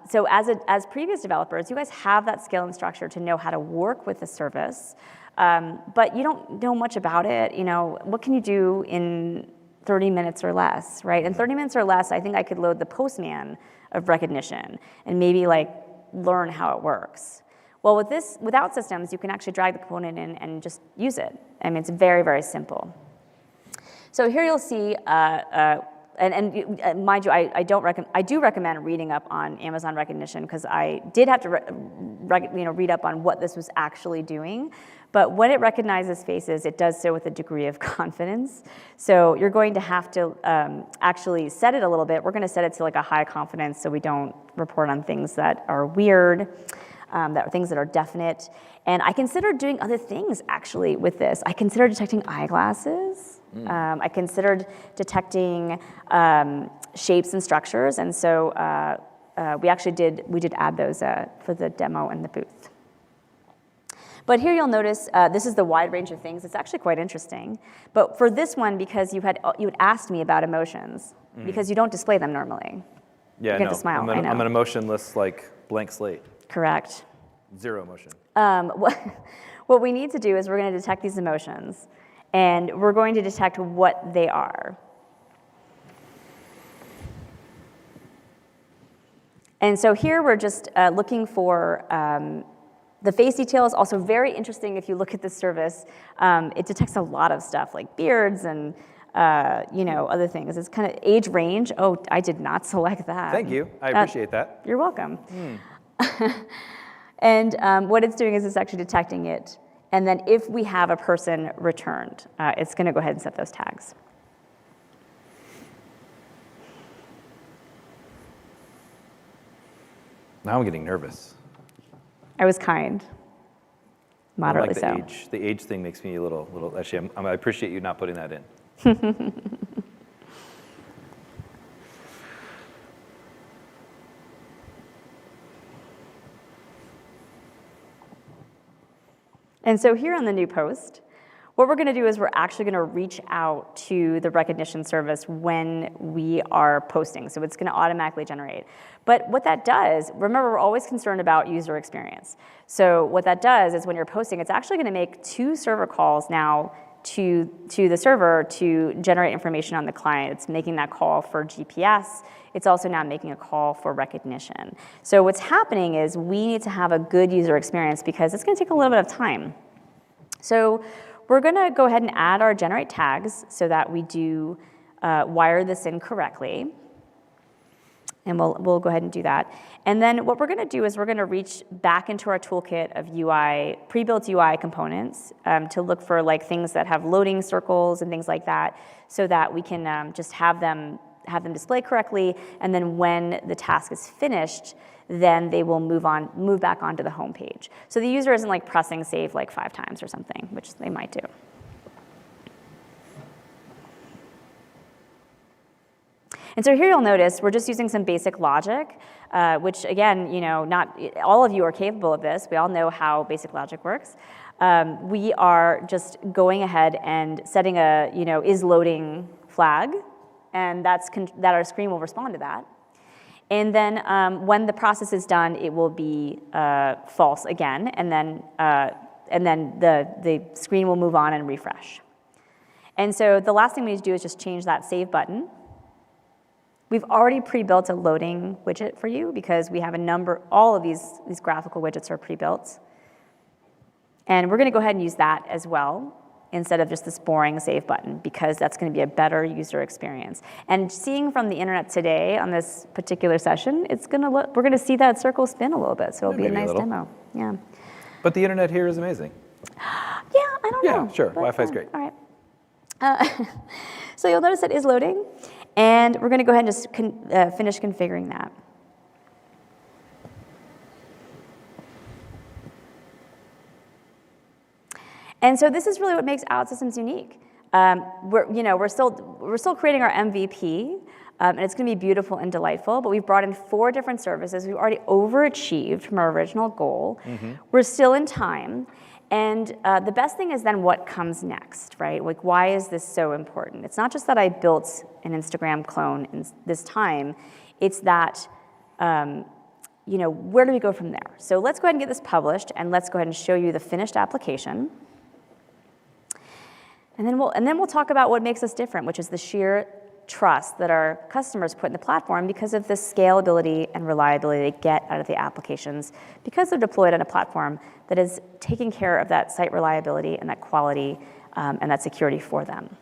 So as previous developers, you guys have that skill and structure to know how to work with the service, but you don't know much about it. You know, what can you do in 30 minutes or less, right? In 30 minutes or less, I think I could load the Postman of recognition and maybe like learn how it works. Well, with Outsystems, you can actually drag the component in and just use it. I mean, it's very, very simple. So here you'll see, and mind you, I do recommend reading up on Amazon recognition because I did have to read up on what this was actually doing. But when it recognizes faces, it does so with a degree of confidence. So you're going to have to actually set it a little bit. We're going to set it to like a high confidence so we don't report on things that are weird. That are things that are definite. And I considered doing other things actually with this. I considered detecting eyeglasses. I considered detecting shapes and structures. And so we did add those for the demo in the booth. But here you'll notice this is the wide range of things. It's actually quite interesting. But for this one, because you had asked me about emotions, because you don't display them normally. Yeah, you get to smile. I'm an emotionless, like, blank slate. Correct. Zero emotion. What we need to do is we're going to detect these emotions, and we're going to detect what they are. And so here we're just looking for the face detail is also very interesting. If you look at this service, it detects a lot of stuff like beards and other things. It's kind of age range. Oh, I did not select that. Thank you. I appreciate that. You're welcome. And what it's doing is it's actually detecting it. And then if we have a person returned, it's going to go ahead and set those tags. Now I'm getting nervous. I was kind. Moderately I so. like the age thing makes me a little. Actually, I appreciate you not putting that in. And so here on the new post, what we're going to do is we're actually going to reach out to the recognition service when we are posting. So it's going to automatically generate. But what that does, remember, we're always concerned about user experience. So what that does is when you're posting, it's actually going to make 2 server calls now to the server to generate information on the client. It's making that call for GPS. It's also now making a call for recognition. So what's happening is we need to have a good user experience because it's going to take a little bit of time. So we're going to go ahead and add our generate tags so that we do wire this in correctly. And we'll go ahead and do that. And then what we're going to do is we're going to reach back into our toolkit of UI, pre-built UI components to look for like things that have loading circles and things like that, so that we can just have them display correctly. And then when the task is finished, then they will move back onto the home page. So the user isn't like pressing save like 5 times or something, which they might do. And so here you'll notice we're just using some basic logic, which again, not all of you are capable of this. We all know how basic logic works. We are just going ahead and setting a is loading flag, and that our screen will respond to that. And then when the process is done, it will be false again, and then the screen will move on and refresh. And so the last thing we need to do is just change that save button. We've already pre-built a loading widget for you because we have all of these graphical widgets are pre-built. And we're going to go ahead and use that as well instead of just this boring save button, because that's going to be a better user experience. And seeing from the internet today on this particular session, we're going to see that circle spin a little bit, so it'll be a nice demo. Yeah. But the internet here is amazing. Yeah, I don't know. Yeah, sure. Wi-Fi's great. All right. So you'll notice it is loading. And we're going to go ahead and just finish configuring that. And so this is really what makes Outsystems unique. We're still creating our MVP, and it's going to be beautiful and delightful. But we've brought in 4 different services. We've already overachieved from our original goal. Mm-hmm. We're still in time. And the best thing is then what comes next, right? Like, why is this so important? It's not just that I built an Instagram clone in this time. It's that, where do we go from there? So let's go ahead and get this published, and let's go ahead and show you the finished application. And then we'll talk about what makes us different, which is the sheer trust that our customers put in the platform because of the scalability and reliability they get out of the applications, because they're deployed on a platform that is taking care of that site reliability and that quality and that security for them.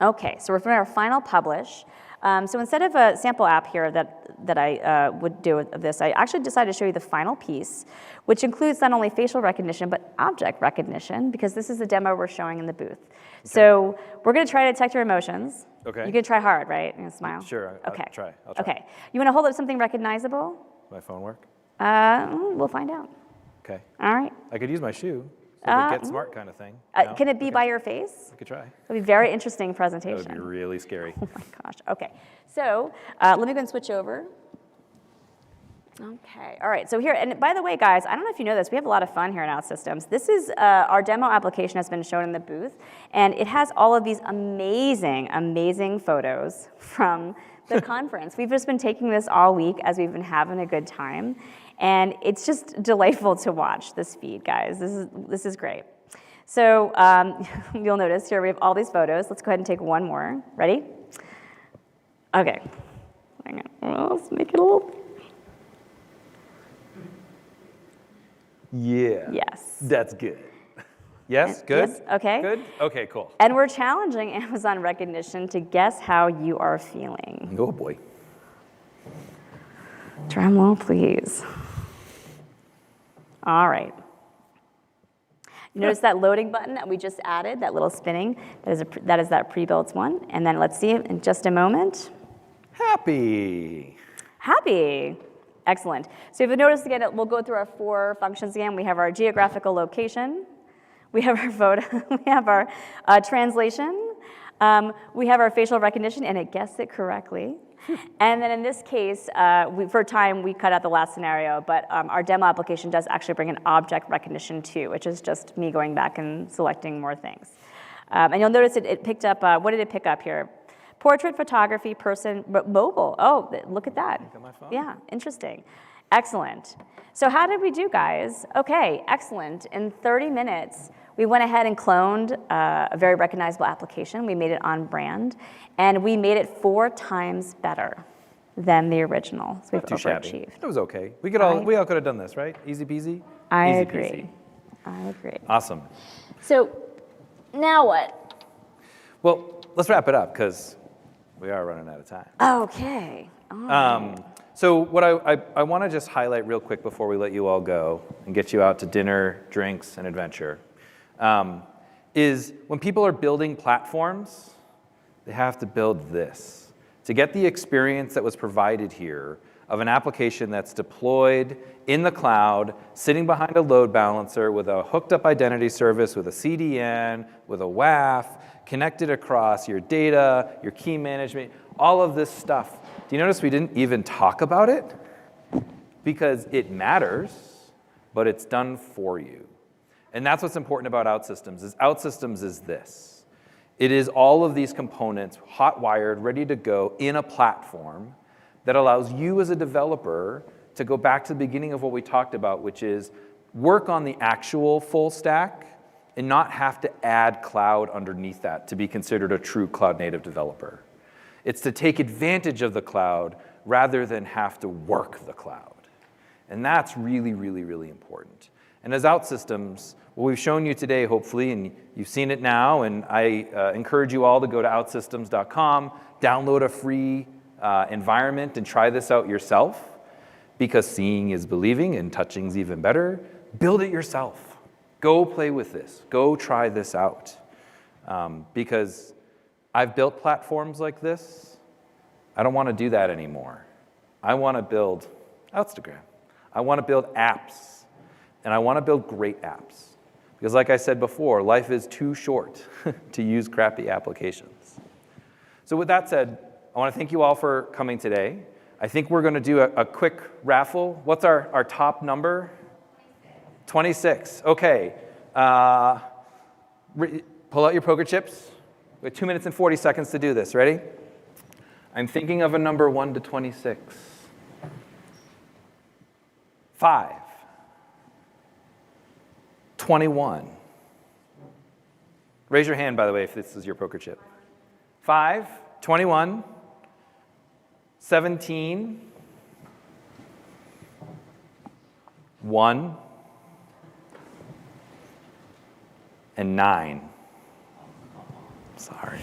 Okay, so we're doing our final publish. So instead of a sample app here that I would do of this, I actually decided to show you the final piece, which includes not only facial recognition, but object recognition, because this is the demo we're showing in the booth. Okay. So we're going to try to detect your emotions. Okay. You're going to try hard, right? You're going to smile? Sure, I'll try. Okay. You want to hold up something recognizable? My phone work? We'll find out. Okay. All right. I could use my shoe. So get smart kind of thing. No? Can it be by your face? I could try. It'll be a very interesting presentation. That would be really scary. Oh my gosh. Okay. So let me go and switch over. Okay. All right. So here, and by the way, guys, I don't know if you know this, we have a lot of fun here in Outsystems. This is our demo application has been shown in the booth, and it has all of these amazing, amazing photos from the conference. We've just been taking this all week as we've been having a good time. And it's just delightful to watch this feed, guys. This is great. So you'll notice here we have all these photos. Let's go ahead and take one more. Ready? Okay. Hang on. Well, let's make it a little. Yeah. Yes. That's good. Yes? Good? Yes, okay. Good? Okay, cool. And we're challenging Amazon Recognition to guess how you are feeling. Oh, boy. Drum roll, please. All right. You notice that loading button that we just added, that little spinning? That is that pre-built one. And then let's see it in just a moment. Happy. Happy. Excellent. So if you notice again, we'll go through our 4 functions again. We have our geographical location. We have our photo. We have our translation. We have our facial recognition, and it guessed it correctly. And then in this case, for time, we cut out the last scenario, but our demo application does actually bring an object recognition too, which is just me going back and selecting more things. And you'll notice it picked up, what did it pick up here? Portrait, photography, person, mobile. Oh, look at that. On my phone? Yeah, interesting. Excellent. So how did we do, guys? Okay, excellent. In 30 minutes, we went ahead and cloned a very recognizable application. We made it on brand, and we made it 4 times better than the original. So we've Not too shabby. overachieved. It was okay. We all could have done this, right? Easy peasy? I Easy agree. peasy. I agree. Awesome. So now what? Well, let's wrap it up because we are running out of time. Okay. All right. So what I want to just highlight real quick before we let you all go and get you out to dinner, drinks, and adventure, is when people are building platforms, they have to build this. To get the experience that was provided here of an application that's deployed in the cloud, sitting behind a load balancer with a hooked up identity service, with a CDN, with a WAF, connected across your data, your key management, all of this stuff. Do you notice we didn't even talk about it? Because it matters, but it's done for you. And that's what's important about Outsystems is this. It is all of these components, hot-wired, ready to go in a platform that allows you as a developer to go back to the beginning of what we talked about, which is work on the actual full stack and not have to add cloud underneath that to be considered a true cloud-native developer. It's to take advantage of the cloud rather than have to work the cloud. And that's really, really, really important. And as Outsystems, what we've shown you today, hopefully, and you've seen it now, and I encourage you all to go to outsystems.com, download a free environment and try this out yourself, because seeing is believing and touching is even better. Build it yourself. Go play with this. Go try this out. Because I've built platforms like this. I don't want to do that anymore. I want to build Outstagram. I want to build apps. And I want to build great apps. Because like I said before, life is too short to use crappy applications. So with that said, I want to thank you all for coming today. I think we're going to do a quick raffle. What's our top number? 26. Okay. Pull out your poker chips. We have 2 minutes and 40 seconds to do this. Ready? I'm thinking of a number 1 to 26. 5. 21. Raise your hand, by the way, if this is your poker chip. 5, 21, 17, 1, and 9. Sorry.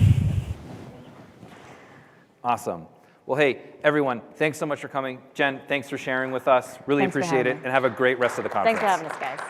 Awesome. Well, hey, everyone, thanks so much for coming. Jen, thanks for sharing with us. Really Thanks for appreciate it, having me. and have a great rest of the conference. Thanks for having us, guys.